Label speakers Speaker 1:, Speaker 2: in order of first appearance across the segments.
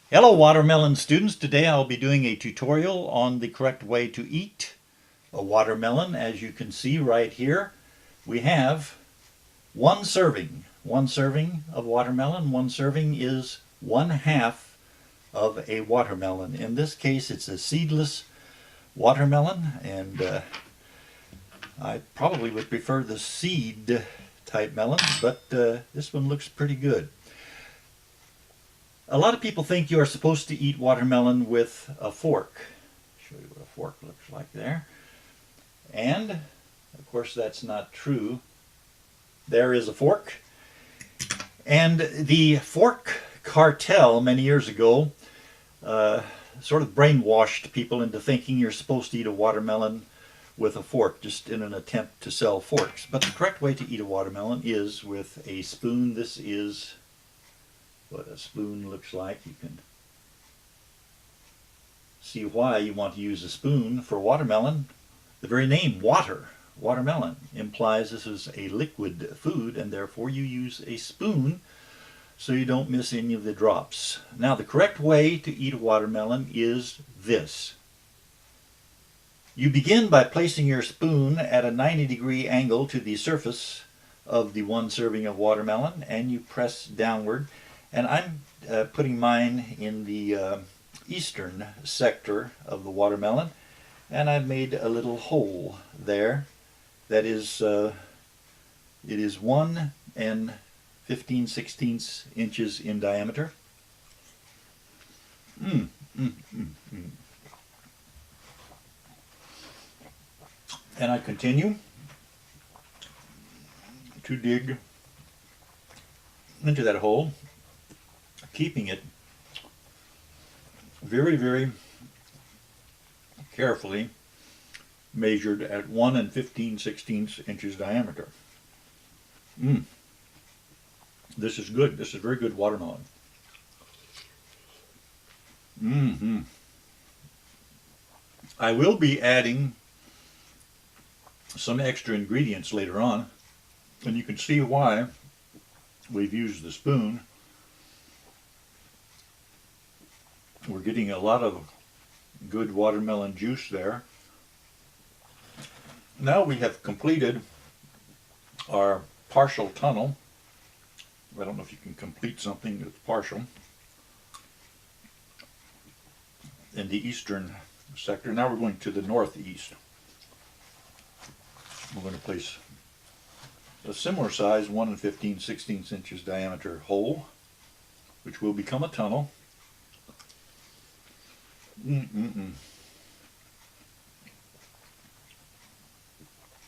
Speaker 1: Hello watermelon students. Today I'll be doing a tutorial on the correct way to eat a watermelon. As you can see right here, we have one serving. One serving of watermelon. One serving is 1/2 of a watermelon. In this case it's a seedless watermelon, and I probably would prefer the seed type melon, but this one looks pretty good. A lot of people think you are supposed to eat watermelon with a fork. Show you what a fork looks like there. And, of course, that's not true. There is a fork. And the fork cartel many years ago sort of brainwashed people into thinking you're supposed to eat a watermelon with a fork, just in an attempt to sell forks. But the correct way to eat a watermelon is with a spoon. This is what a spoon looks like. You can see why you want to use a spoon for watermelon. The very name, watermelon, implies this is a liquid food, and therefore you use a spoon so you don't miss any of the drops. Now, the correct way to eat a watermelon is this. You begin by placing your spoon at a 90-degree angle to the surface of the one serving of watermelon, and you press downward. And I'm putting mine in the eastern sector of the watermelon, and I've made a little hole there that is it is 1 15/16 inches in diameter. And I continue to dig into that hole, keeping it very, very carefully measured at 1 15/16 inches diameter. This is good. This is very good watermelon. I will be adding some extra ingredients later on, and you can see why we've used the spoon. We're getting a lot of good watermelon juice there. Now we have completed our partial tunnel. I don't know if you can complete something that's partial. In the eastern sector. Now we're going to the northeast. We're going to place a similar size 1 15/16 inches diameter hole, which will become a tunnel.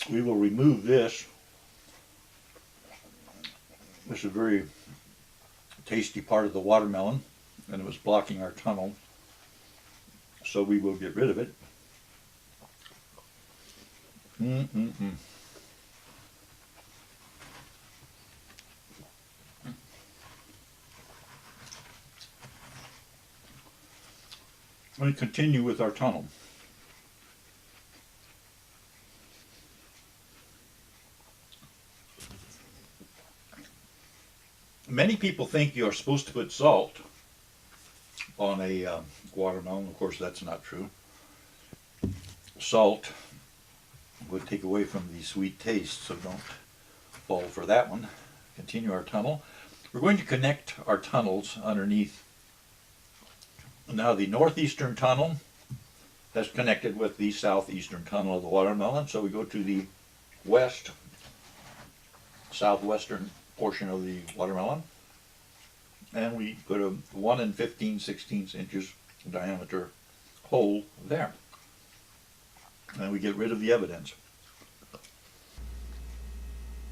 Speaker 1: We will remove this. This is a very tasty part of the watermelon, and it was blocking our tunnel, so we will get rid of it. Let me continue with our tunnel. Many people think you're supposed to put salt on a watermelon. Of course, that's not true. Salt would take away from the sweet taste, so don't fall for that one. Continue our tunnel. We're going to connect our tunnels underneath. Now the northeastern tunnel that's connected with the southeastern tunnel of the watermelon. So we go to the southwestern portion of the watermelon, and we put a 1 15/16 inches diameter hole there. And we get rid of the evidence.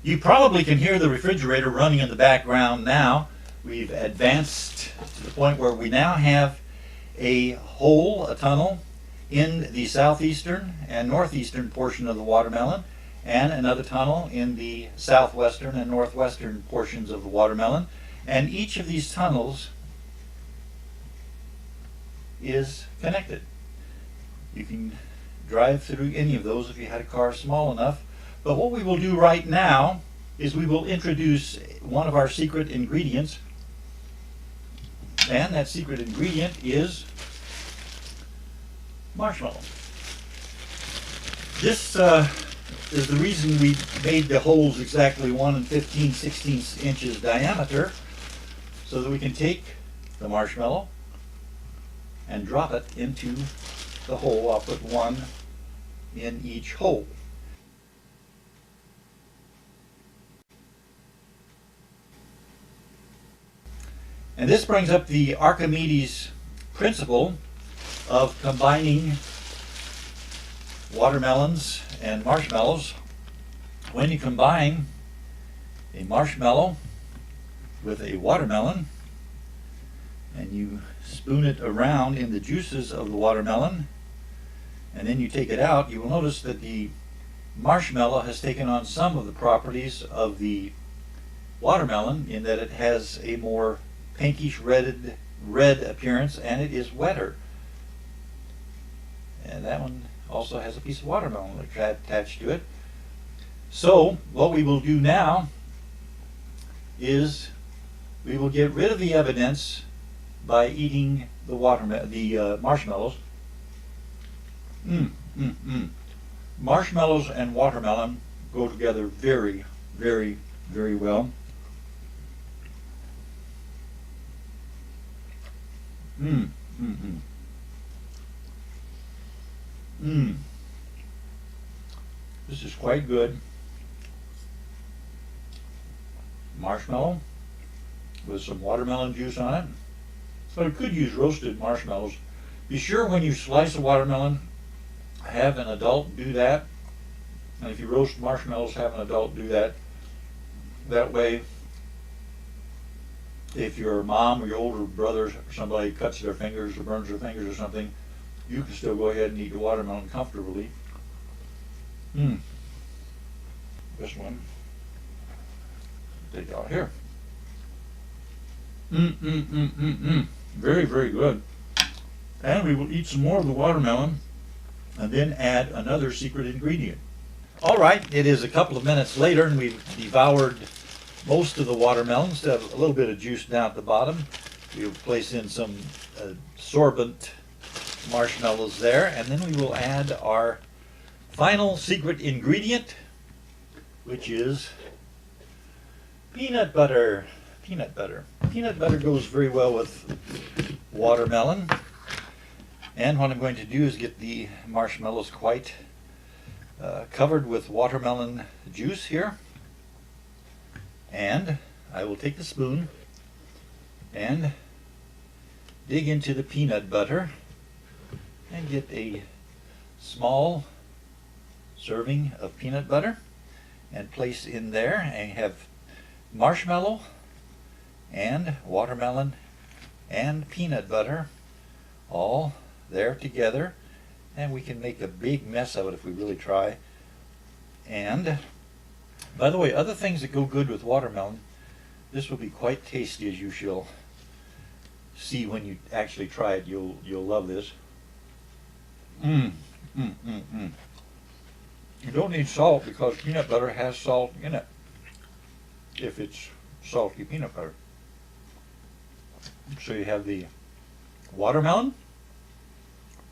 Speaker 1: You probably can hear the refrigerator running in the background now. We've advanced to the point where we now have a hole, a tunnel, in the southeastern and northeastern portion of the watermelon, and another tunnel in the southwestern and northwestern portions of the watermelon. And each of these tunnels is connected. You can drive through any of those if you had a car small enough. But what we will do right now is we will introduce one of our secret ingredients, And that secret ingredient is marshmallow. This is the reason we made the holes exactly 1 15/16 inches diameter, so that we can take the marshmallow and drop it into the hole. I'll put one in each hole. And this brings up the Archimedes principle of combining watermelons and marshmallows. When you combine a marshmallow with a watermelon and you spoon it around in the juices of the watermelon and then you take it out, you will notice that the marshmallow has taken on some of the properties of the watermelon in that it has a more pinkish red appearance, and it is wetter. And that one also has a piece of watermelon attached to it. So what we will do now is we will get rid of the evidence by eating the marshmallows. Marshmallows and watermelon go together very, very, very well. This is quite good. Marshmallow with some watermelon juice on it. So you could use roasted marshmallows. Be sure when you slice a watermelon, have an adult do that. And if you roast marshmallows, have an adult do that. That way, if your mom or your older brother or somebody cuts their fingers or burns their fingers or something, you can still go ahead and eat the watermelon comfortably. This one, take it out here. Very, very good. And we will eat some more of the watermelon and then add another secret ingredient. All right, it is a couple of minutes later and we've devoured most of the watermelons. To have a little bit of juice down at the bottom. We'll place in some sorbent marshmallows there, and then we will add our final secret ingredient, which is peanut butter. Peanut butter. Peanut butter goes very well with watermelon. And what I'm going to do is get the marshmallows quite covered with watermelon juice here. And I will take the spoon and dig into the peanut butter and get a small serving of peanut butter and place in there, and have marshmallow and watermelon and peanut butter all there together, and we can make a big mess of it if we really try. And by the way, other things that go good with watermelon, this will be quite tasty, as you shall see when you actually try it. You'll love this. You don't need salt because peanut butter has salt in it, if it's salty peanut butter. So you have the watermelon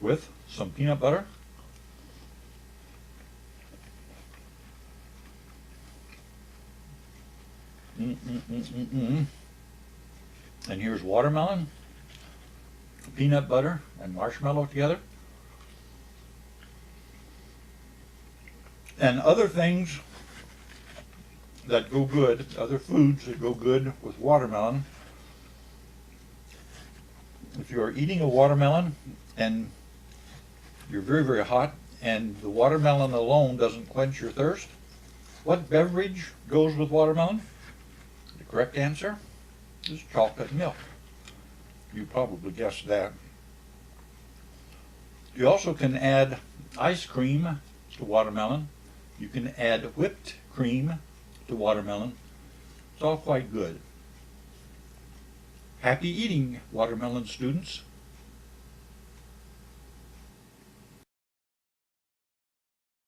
Speaker 1: with some peanut butter. And here's watermelon, peanut butter, and marshmallow together. And other things that go good, other foods that go good with watermelon. If you are eating a watermelon and you're very, very hot and the watermelon alone doesn't quench your thirst, what beverage goes with watermelon? The correct answer is chocolate milk. You probably guessed that. You also can add ice cream to watermelon. You can add whipped cream to watermelon. It's all quite good. Happy eating, watermelon students.